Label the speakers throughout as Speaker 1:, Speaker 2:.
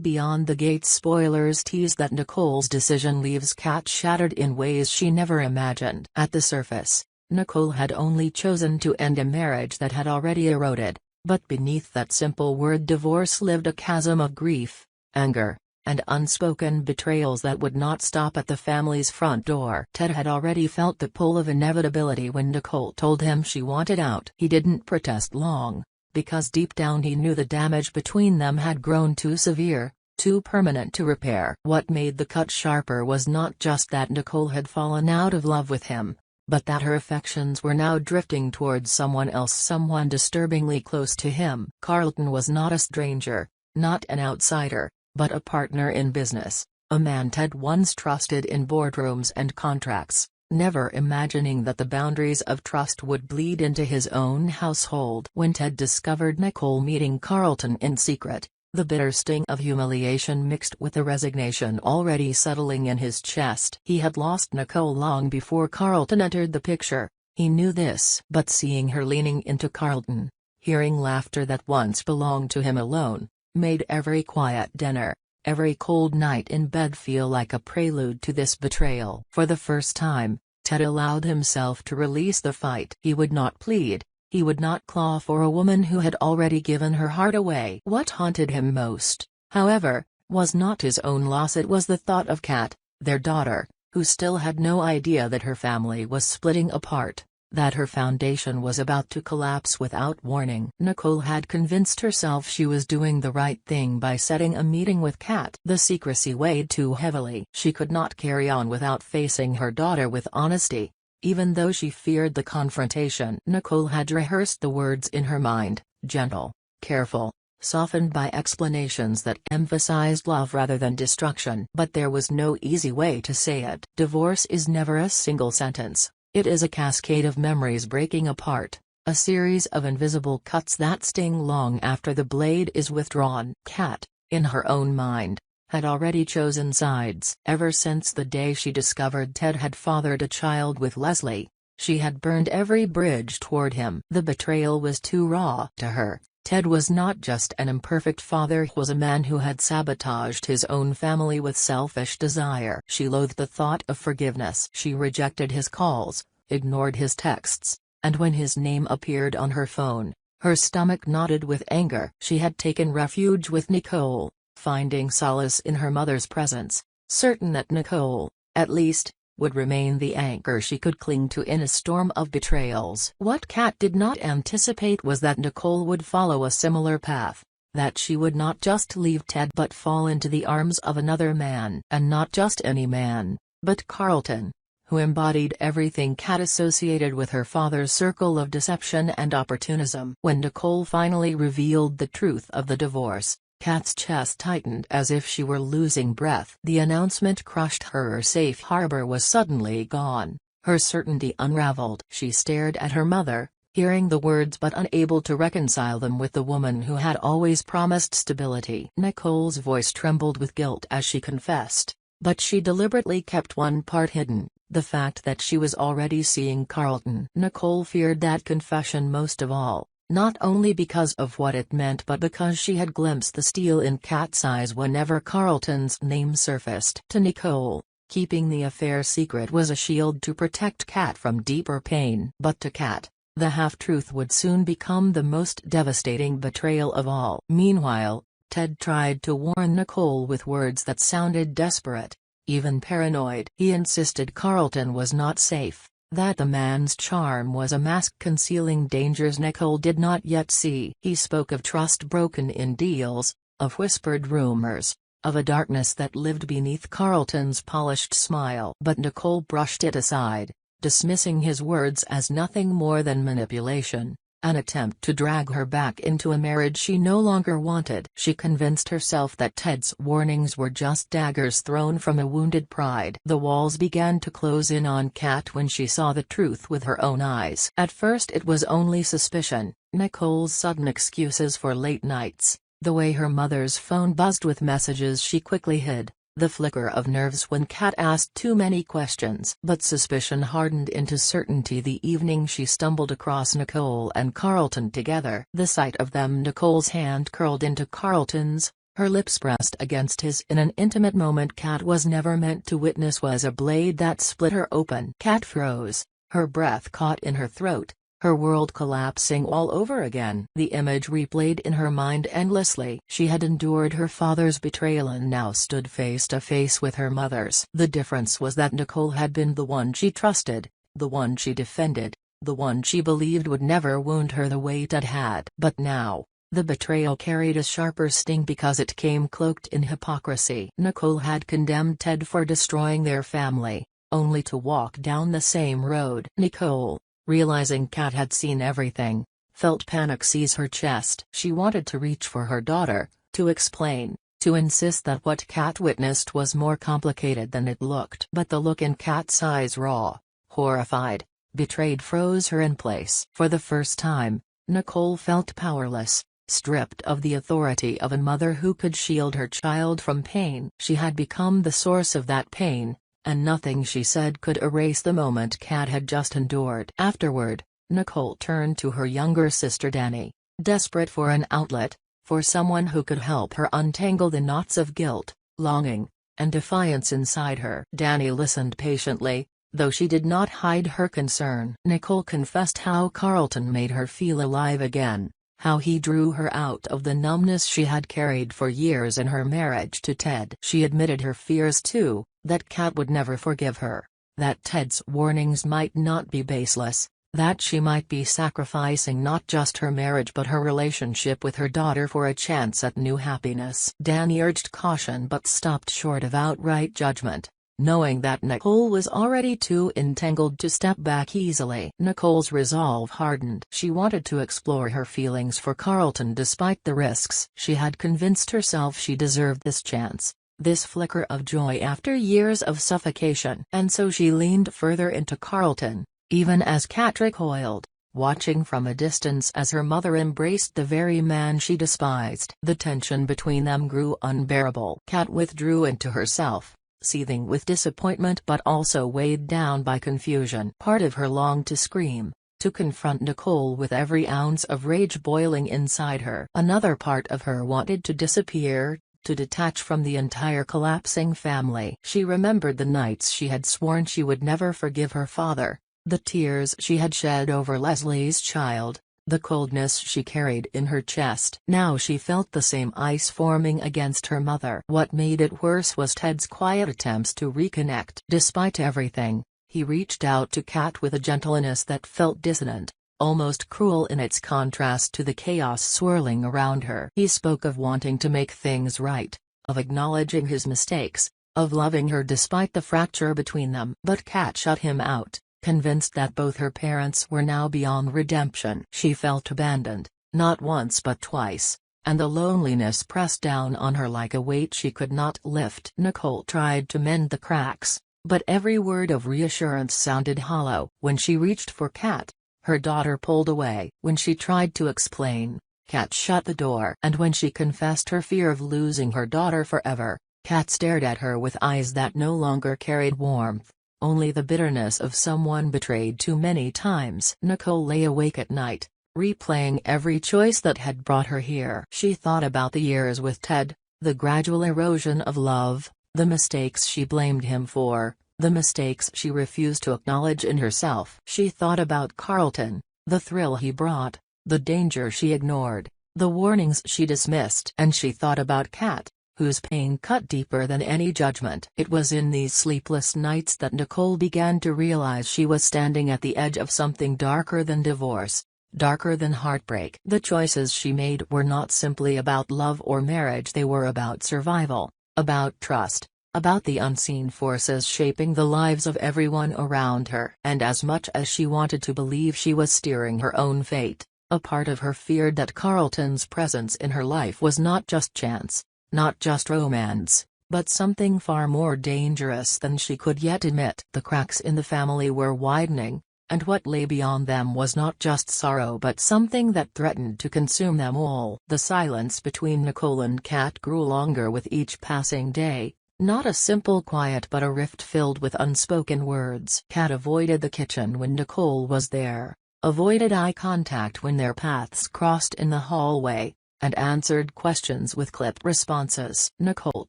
Speaker 1: Beyond the Gates spoilers tease that Nicole's decision leaves Kat shattered in ways she never imagined. At the surface, Nicole had only chosen to end a marriage that had already eroded, but beneath that simple word divorce lived a chasm of grief, anger, and unspoken betrayals that would not stop at the family's front door. Ted had already felt the pull of inevitability when Nicole told him she wanted out. He didn't protest long, because deep down he knew the damage between them had grown too severe, too permanent to repair. What made the cut sharper was not just that Nicole had fallen out of love with him, but that her affections were now drifting towards someone else, someone disturbingly close to him. Carlton was not a stranger, not an outsider, but a partner in business, a man Ted once trusted in boardrooms and contracts, never imagining that the boundaries of trust would bleed into his own household. When Ted discovered Nicole meeting Carlton in secret, the bitter sting of humiliation mixed with the resignation already settling in his chest. He had lost Nicole long before Carlton entered the picture, he knew this. But seeing her leaning into Carlton, hearing laughter that once belonged to him alone, made every quiet dinner, every cold night in bed feel like a prelude to this betrayal. For the first time, Ted allowed himself to release the fight. He would not plead, he would not claw for a woman who had already given her heart away. What haunted him most, however, was not his own loss, it was the thought of Kat, their daughter, who still had no idea that her family was splitting apart, that her foundation was about to collapse without warning. Nicole had convinced herself she was doing the right thing by setting a meeting with Kat. The secrecy weighed too heavily. She could not carry on without facing her daughter with honesty, even though she feared the confrontation. Nicole had rehearsed the words in her mind, gentle, careful, softened by explanations that emphasized love rather than destruction. But there was no easy way to say it. Divorce is never a single sentence. It is a cascade of memories breaking apart, a series of invisible cuts that sting long after the blade is withdrawn. Kat, in her own mind, had already chosen sides. Ever since the day she discovered Ted had fathered a child with Leslie, she had burned every bridge toward him. The betrayal was too raw. To her, Ted was not just an imperfect father, he was a man who had sabotaged his own family with selfish desire. She loathed the thought of forgiveness. She rejected his calls, ignored his texts, and when his name appeared on her phone, her stomach knotted with anger. She had taken refuge with Nicole, finding solace in her mother's presence, certain that Nicole, at least, would remain the anchor she could cling to in a storm of betrayals. What Kat did not anticipate was that Nicole would follow a similar path, that she would not just leave Ted but fall into the arms of another man. And not just any man, but Carlton, who embodied everything Kat associated with her father's circle of deception and opportunism. When Nicole finally revealed the truth of the divorce, Kat's chest tightened as if she were losing breath. The announcement crushed her. Her safe harbor was suddenly gone, her certainty unraveled. She stared at her mother, hearing the words but unable to reconcile them with the woman who had always promised stability. Nicole's voice trembled with guilt as she confessed, but she deliberately kept one part hidden, the fact that she was already seeing Carlton. Nicole feared that confession most of all, not only because of what it meant but because she had glimpsed the steel in Kat's eyes whenever Carlton's name surfaced. To Nicole, keeping the affair secret was a shield to protect Kat from deeper pain. But to Kat, the half-truth would soon become the most devastating betrayal of all. Meanwhile, Ted tried to warn Nicole with words that sounded desperate, even paranoid. He insisted Carlton was not safe, that the man's charm was a mask concealing dangers Nicole did not yet see. He spoke of trust broken in deals, of whispered rumors, of a darkness that lived beneath Carlton's polished smile. But Nicole brushed it aside, dismissing his words as nothing more than manipulation, an attempt to drag her back into a marriage she no longer wanted. She convinced herself that Ted's warnings were just daggers thrown from a wounded pride. The walls began to close in on Kat when she saw the truth with her own eyes. At first it was only suspicion, Nicole's sudden excuses for late nights, the way her mother's phone buzzed with messages she quickly hid, the flicker of nerves when Kat asked too many questions. But suspicion hardened into certainty the evening she stumbled across Nicole and Carlton together. The sight of them, Nicole's hand curled into Carlton's, her lips pressed against his in an intimate moment Kat was never meant to witness was a blade that split her open. Kat froze, her breath caught in her throat, her world collapsing all over again. The image replayed in her mind endlessly. She had endured her father's betrayal and now stood face to face with her mother's. The difference was that Nicole had been the one she trusted, the one she defended, the one she believed would never wound her the way Ted had. But now, the betrayal carried a sharper sting because it came cloaked in hypocrisy. Nicole had condemned Ted for destroying their family, only to walk down the same road. Nicole, realizing Kat had seen everything, felt panic seize her chest. She wanted to reach for her daughter, to explain, to insist that what Kat witnessed was more complicated than it looked. But the look in Kat's eyes, raw, horrified, betrayed, froze her in place. For the first time, Nicole felt powerless, stripped of the authority of a mother who could shield her child from pain. She had become the source of that pain, and nothing she said could erase the moment Kat had just endured. Afterward, Nicole turned to her younger sister Dani, desperate for an outlet, for someone who could help her untangle the knots of guilt, longing, and defiance inside her. Dani listened patiently, though she did not hide her concern. Nicole confessed how Carlton made her feel alive again, how he drew her out of the numbness she had carried for years in her marriage to Ted. She admitted her fears too, that Kat would never forgive her, that Ted's warnings might not be baseless, that she might be sacrificing not just her marriage but her relationship with her daughter for a chance at new happiness. Dani urged caution but stopped short of outright judgment, knowing that Nicole was already too entangled to step back easily. Nicole's resolve hardened. She wanted to explore her feelings for Carlton despite the risks. She had convinced herself she deserved this chance, this flicker of joy after years of suffocation. And so she leaned further into Carlton, even as Kat recoiled, watching from a distance as her mother embraced the very man she despised. The tension between them grew unbearable. Kat withdrew into herself, seething with disappointment but also weighed down by confusion. Part of her longed to scream, to confront Nicole with every ounce of rage boiling inside her. Another part of her wanted to disappear, to detach from the entire collapsing family. She remembered the nights she had sworn she would never forgive her father, the tears she had shed over Leslie's child, the coldness she carried in her chest. Now she felt the same ice forming against her mother. What made it worse was Ted's quiet attempts to reconnect. Despite everything, he reached out to Kat with a gentleness that felt dissonant, almost cruel in its contrast to the chaos swirling around her. He spoke of wanting to make things right, of acknowledging his mistakes, of loving her despite the fracture between them. But Kat shut him out, convinced that both her parents were now beyond redemption. She felt abandoned, not once but twice, and the loneliness pressed down on her like a weight she could not lift. Nicole tried to mend the cracks, but every word of reassurance sounded hollow. When she reached for Kat, her daughter pulled away. When she tried to explain, Kat shut the door. And when she confessed her fear of losing her daughter forever, Kat stared at her with eyes that no longer carried warmth, only the bitterness of someone betrayed too many times. Nicole lay awake at night, replaying every choice that had brought her here. She thought about the years with Ted, the gradual erosion of love, the mistakes she blamed him for, the mistakes she refused to acknowledge in herself. She thought about Carlton, the thrill he brought, the danger she ignored, the warnings she dismissed. And she thought about Kat, whose pain cut deeper than any judgment. It was in these sleepless nights that Nicole began to realize she was standing at the edge of something darker than divorce, darker than heartbreak. The choices she made were not simply about love or marriage, they were about survival, about trust, about the unseen forces shaping the lives of everyone around her. And as much as she wanted to believe she was steering her own fate, a part of her feared that Carlton's presence in her life was not just chance, not just romance, but something far more dangerous than she could yet admit. The cracks in the family were widening, and what lay beyond them was not just sorrow but something that threatened to consume them all. The silence between Nicole and Kat grew longer with each passing day, not a simple quiet but a rift filled with unspoken words. Kat avoided the kitchen when Nicole was there, avoided eye contact when their paths crossed in the hallway, and answered questions with clipped responses. Nicole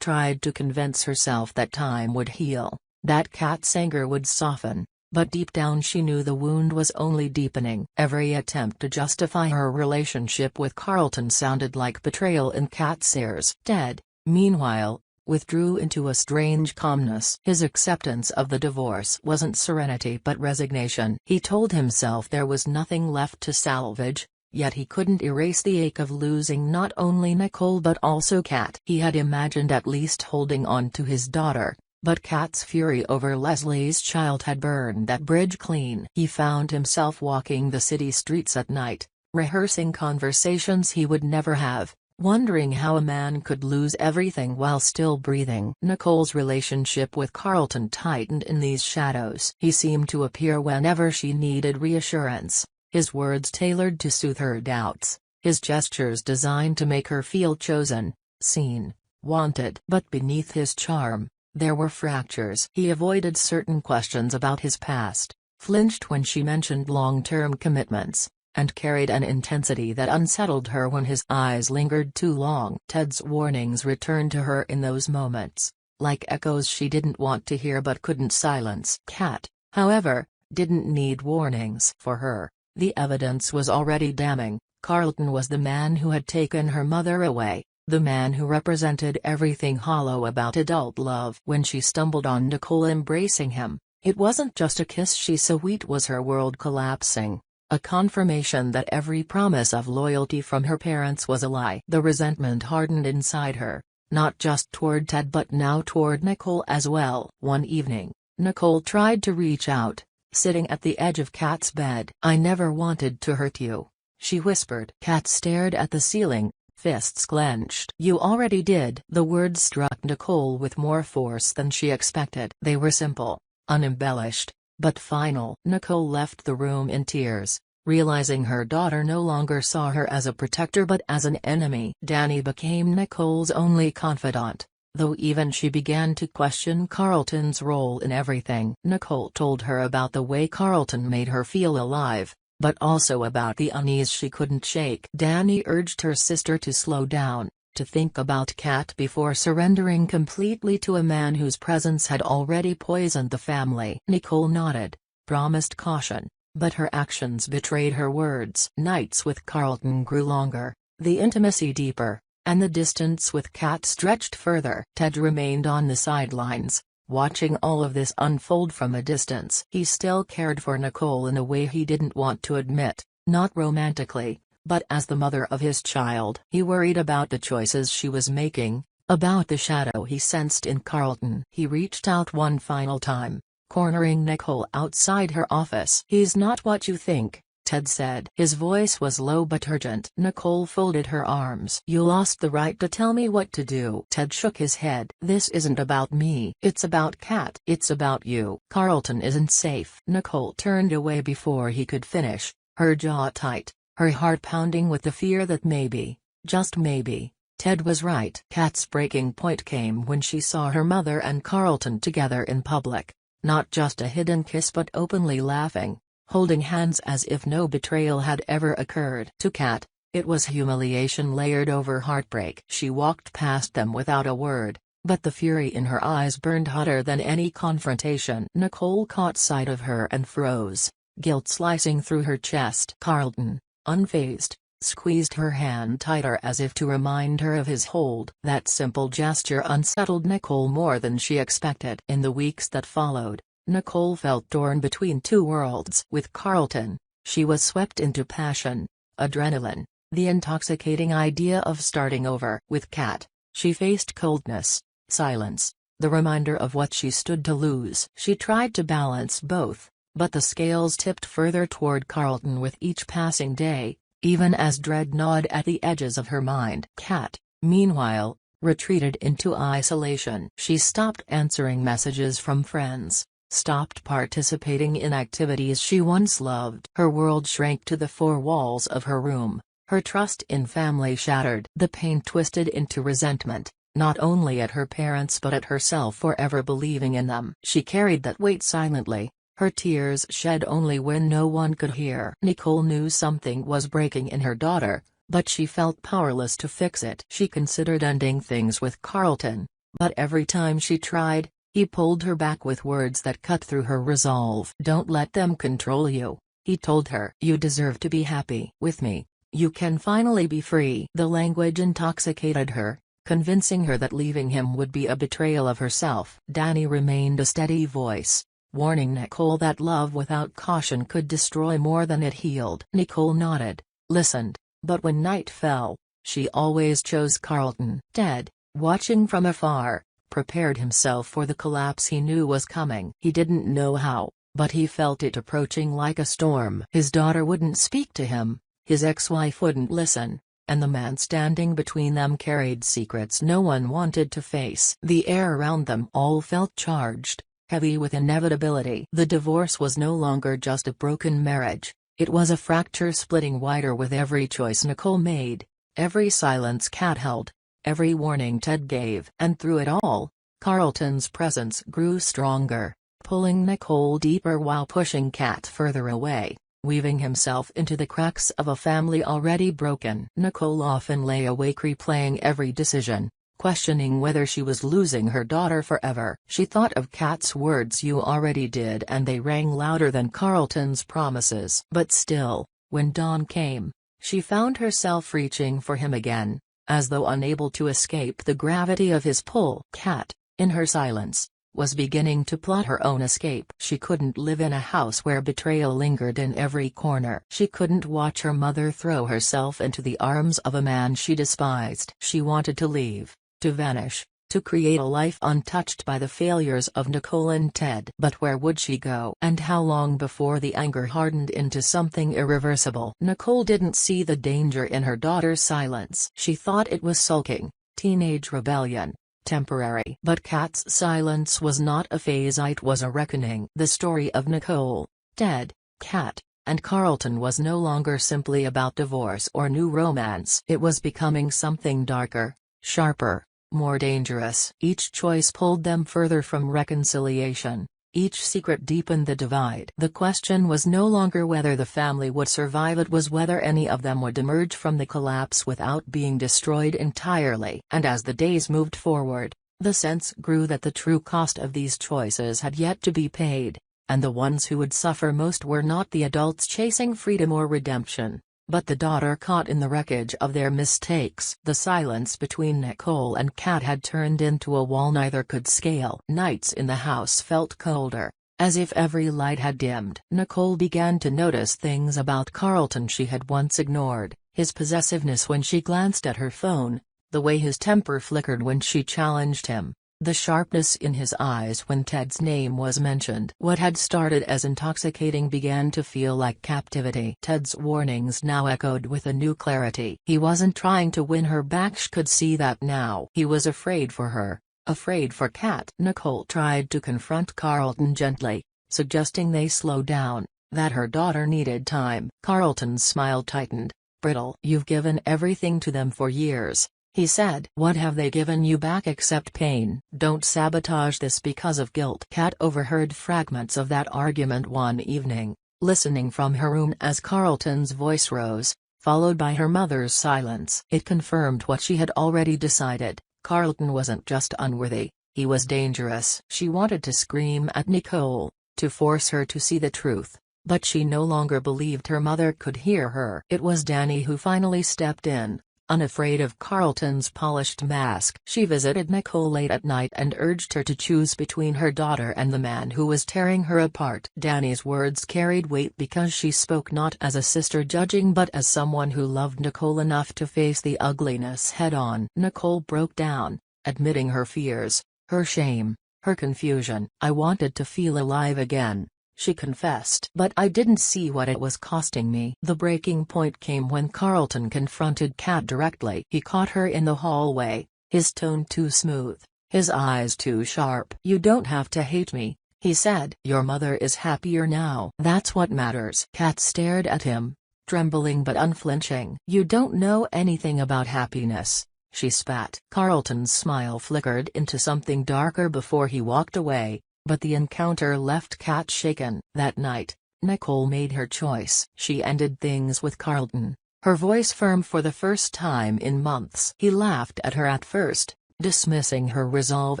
Speaker 1: tried to convince herself that time would heal, that Kat's anger would soften, but deep down she knew the wound was only deepening. Every attempt to justify her relationship with Carlton sounded like betrayal in Kat's ears. Ted, meanwhile, withdrew into a strange calmness. His acceptance of the divorce wasn't serenity but resignation. He told himself there was nothing left to salvage, yet he couldn't erase the ache of losing not only Nicole but also Kat. He had imagined at least holding on to his daughter, but Kat's fury over Leslie's child had burned that bridge clean. He found himself walking the city streets at night, rehearsing conversations he would never have, wondering how a man could lose everything while still breathing. Nicole's relationship with Carlton tightened in these shadows. He seemed to appear whenever she needed reassurance, his words tailored to soothe her doubts, his gestures designed to make her feel chosen, seen, wanted. But beneath his charm, there were fractures. He avoided certain questions about his past, flinched when she mentioned long-term commitments, and carried an intensity that unsettled her when his eyes lingered too long. Ted's warnings returned to her in those moments, like echoes she didn't want to hear but couldn't silence. Kat, however, didn't need warnings. For her, the evidence was already damning. Carlton was the man who had taken her mother away, the man who represented everything hollow about adult love. When she stumbled on Nicole embracing him, it wasn't just a kiss she saw, it was her world collapsing, a confirmation that every promise of loyalty from her parents was a lie. The resentment hardened inside her, not just toward Ted but now toward Nicole as well. One evening, Nicole tried to reach out, sitting at the edge of Kat's bed. "I never wanted to hurt you," she whispered. Kat stared at the ceiling, fists clenched. "You already did." The words struck Nicole with more force than she expected. They were simple, unembellished, but final. Nicole left the room in tears, realizing her daughter no longer saw her as a protector but as an enemy. Danny became Nicole's only confidant, though even she began to question Carlton's role in everything. Nicole told her about the way Carlton made her feel alive, but also about the unease she couldn't shake. Danny urged her sister to slow down, to think about Kat before surrendering completely to a man whose presence had already poisoned the family. Nicole nodded, promised caution, but her actions betrayed her words. Nights with Carlton grew longer, the intimacy deeper, and the distance with Kat stretched further. Ted remained on the sidelines, watching all of this unfold from a distance. He still cared for Nicole in a way he didn't want to admit, not romantically, but as the mother of his child. He worried about the choices she was making, about the shadow he sensed in Carlton. He reached out one final time, cornering Nicole outside her office. "He's not what you think," Ted said. His voice was low but urgent. Nicole folded her arms. "You lost the right to tell me what to do." Ted shook his head. "This isn't about me. It's about Kat. It's about you. Carlton isn't safe." Nicole turned away before he could finish, her jaw tight, her heart pounding with the fear that maybe, just maybe, Ted was right. Kat's breaking point came when she saw her mother and Carlton together in public, not just a hidden kiss but openly laughing, holding hands as if no betrayal had ever occurred. To Kat, it was humiliation layered over heartbreak. She walked past them without a word, but the fury in her eyes burned hotter than any confrontation. Nicole caught sight of her and froze, guilt slicing through her chest. Carlton, unfazed, squeezed her hand tighter as if to remind her of his hold. That simple gesture unsettled Nicole more than she expected. In the weeks that followed, Nicole felt torn between two worlds. With Carlton, she was swept into passion, adrenaline, the intoxicating idea of starting over. With Kat, she faced coldness, silence, the reminder of what she stood to lose. She tried to balance both, but the scales tipped further toward Carlton with each passing day, even as dread gnawed at the edges of her mind. Kat, meanwhile, retreated into isolation. She stopped answering messages from friends, stopped participating in activities she once loved. Her world shrank to the four walls of her room, her trust in family shattered. The pain twisted into resentment, not only at her parents but at herself for ever believing in them. She carried that weight silently, her tears shed only when no one could hear. Nicole knew something was breaking in her daughter, but she felt powerless to fix it. She considered ending things with Carlton, but every time she tried, he pulled her back with words that cut through her resolve. "Don't let them control you," he told her. "You deserve to be happy. With me, you can finally be free." The language intoxicated her, convincing her that leaving him would be a betrayal of herself. Danny remained a steady voice, warning Nicole that love without caution could destroy more than it healed. Nicole nodded, listened, but when night fell, she always chose Carlton. Ted, watching from afar, prepared himself for the collapse he knew was coming. He didn't know how, but he felt it approaching like a storm. His daughter wouldn't speak to him, his ex-wife wouldn't listen, and the man standing between them carried secrets no one wanted to face. The air around them all felt charged, heavy with inevitability. The divorce was no longer just a broken marriage, it was a fracture splitting wider with every choice Nicole made, every silence Kat held, every warning Ted gave. And through it all, Carlton's presence grew stronger, pulling Nicole deeper while pushing Kat further away, weaving himself into the cracks of a family already broken. Nicole often lay awake replaying every decision, questioning whether she was losing her daughter forever. She thought of Kat's words, "You already did," and they rang louder than Carlton's promises. But still, when dawn came, she found herself reaching for him again, as though unable to escape the gravity of his pull. Kat, in her silence, was beginning to plot her own escape. She couldn't live in a house where betrayal lingered in every corner. She couldn't watch her mother throw herself into the arms of a man she despised. She wanted to leave, to vanish, to create a life untouched by the failures of Nicole and Ted. But where would she go? And how long before the anger hardened into something irreversible? Nicole didn't see the danger in her daughter's silence. She thought it was sulking, teenage rebellion, temporary. But Kat's silence was not a phase, it was a reckoning. The story of Nicole, Ted, Kat, and Carlton was no longer simply about divorce or new romance. It was becoming something darker, sharper, more dangerous. Each choice pulled them further from reconciliation, each secret deepened the divide. The question was no longer whether the family would survive, it was whether any of them would emerge from the collapse without being destroyed entirely. And as the days moved forward, the sense grew that the true cost of these choices had yet to be paid, and the ones who would suffer most were not the adults chasing freedom or redemption, but the daughter caught in the wreckage of their mistakes. The silence between Nicole and Kat had turned into a wall neither could scale. Nights in the house felt colder, as if every light had dimmed. Nicole began to notice things about Carlton she had once ignored: his possessiveness when she glanced at her phone, the way his temper flickered when she challenged him, the sharpness in his eyes when Ted's name was mentioned. What had started as intoxicating began to feel like captivity. Ted's warnings now echoed with a new clarity. He wasn't trying to win her back, she could see that now. He was afraid for her, afraid for Kat. Nicole tried to confront Carlton gently, suggesting they slow down, that her daughter needed time. Carlton's smile tightened, brittle. "You've given everything to them for years," he said. "What have they given you back except pain? Don't sabotage this because of guilt." Kat overheard fragments of that argument one evening, listening from her room as Carlton's voice rose, followed by her mother's silence. It confirmed what she had already decided: Carlton wasn't just unworthy, he was dangerous. She wanted to scream at Nicole, to force her to see the truth, but she no longer believed her mother could hear her. It was Danny who finally stepped in, unafraid of Carlton's polished mask. She visited Nicole late at night and urged her to choose between her daughter and the man who was tearing her apart. Danny's words carried weight because she spoke not as a sister judging but as someone who loved Nicole enough to face the ugliness head-on. Nicole broke down, admitting her fears, her shame, her confusion. "I wanted to feel alive again," she confessed. "But I didn't see what it was costing me." The breaking point came when Carlton confronted Kat directly. He caught her in the hallway, his tone too smooth, his eyes too sharp. "You don't have to hate me," he said. "Your mother is happier now. That's what matters." Kat stared at him, trembling but unflinching. "You don't know anything about happiness," she spat. Carlton's smile flickered into something darker before he walked away. But the encounter left Kat shaken. That night, Nicole made her choice. She ended things with Carlton, her voice firm for the first time in months. He laughed at her at first, dismissing her resolve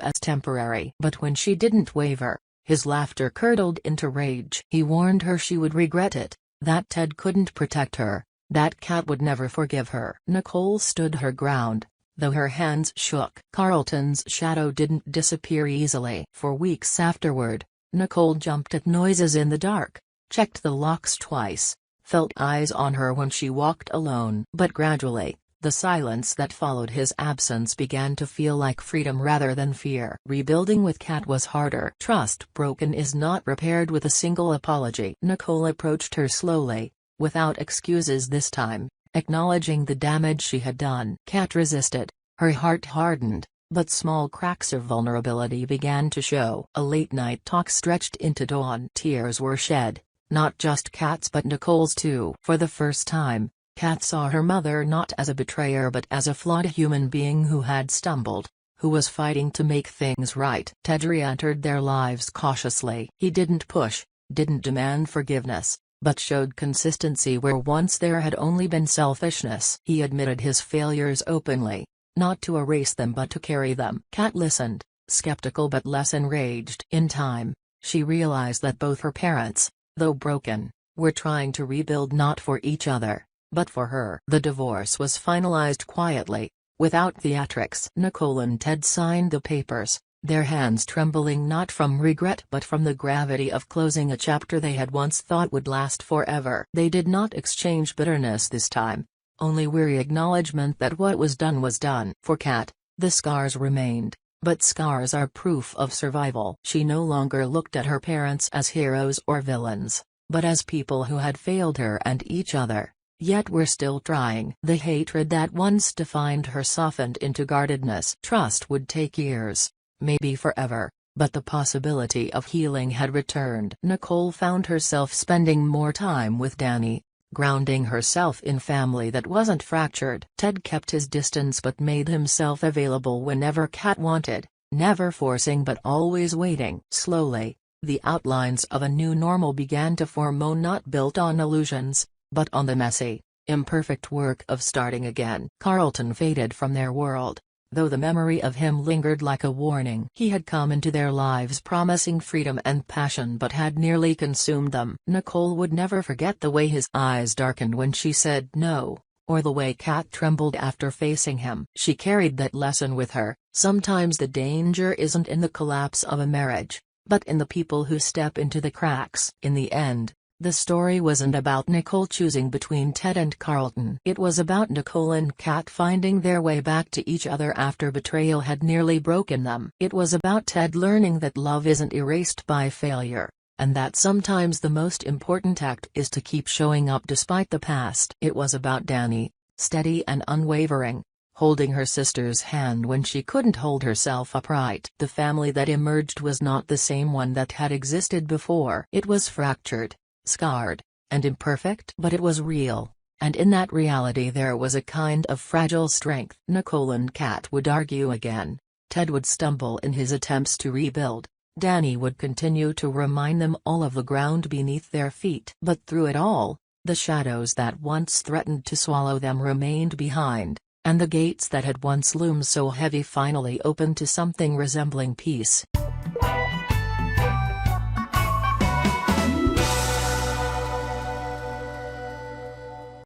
Speaker 1: as temporary. But when she didn't waver, his laughter curdled into rage. He warned her she would regret it, that Ted couldn't protect her, that Cat would never forgive her. Nicole stood her ground, though her hands shook. Carlton's shadow didn't disappear easily. For weeks afterward, Nicole jumped at noises in the dark, checked the locks twice, felt eyes on her when she walked alone. But gradually, the silence that followed his absence began to feel like freedom rather than fear. Rebuilding with Cat was harder. Trust broken is not repaired with a single apology. Nicole approached her slowly, without excuses this time, acknowledging the damage she had done. Cat resisted, her heart hardened, but small cracks of vulnerability began to show. A late-night talk stretched into dawn. Tears were shed, not just Cat's but Nicole's too. For the first time, Cat saw her mother not as a betrayer but as a flawed human being who had stumbled, who was fighting to make things right. Ted re-entered their lives cautiously. He didn't push, didn't demand forgiveness, but showed consistency where once there had only been selfishness. He admitted his failures openly, not to erase them but to carry them. Cat listened, skeptical but less enraged. In time, she realized that both her parents, though broken, were trying to rebuild not for each other, but for her. The divorce was finalized quietly, without theatrics. Nicole and Ted signed the papers, their hands trembling not from regret but from the gravity of closing a chapter they had once thought would last forever. They did not exchange bitterness this time, only weary acknowledgement that what was done. For Cat, the scars remained, but scars are proof of survival. She no longer looked at her parents as heroes or villains, but as people who had failed her and each other, yet were still trying. The hatred that once defined her softened into guardedness. Trust would take years, maybe forever, but the possibility of healing had returned. Nicole found herself spending more time with Danny, grounding herself in family that wasn't fractured. Ted kept his distance but made himself available whenever Cat wanted, never forcing but always waiting. Slowly, the outlines of a new normal began to form, not built on illusions, but on the messy, imperfect work of starting again. Carlton faded from their world, though the memory of him lingered like a warning. He had come into their lives promising freedom and passion but had nearly consumed them. Nicole would never forget the way his eyes darkened when she said no, or the way Cat trembled after facing him. She carried that lesson with her. Sometimes the danger isn't in the collapse of a marriage, but in the people who step into the cracks. In the end, the story wasn't about Nicole choosing between Ted and Carlton. It was about Nicole and Cat finding their way back to each other after betrayal had nearly broken them. It was about Ted learning that love isn't erased by failure, and that sometimes the most important act is to keep showing up despite the past. It was about Danny, steady and unwavering, holding her sister's hand when she couldn't hold herself upright. The family that emerged was not the same one that had existed before. It was fractured, scarred, and imperfect, but it was real, and in that reality there was a kind of fragile strength. Nicole and Cat would argue again, Ted would stumble in his attempts to rebuild, Danny would continue to remind them all of the ground beneath their feet. But through it all, the shadows that once threatened to swallow them remained behind, and the gates that had once loomed so heavy finally opened to something resembling peace.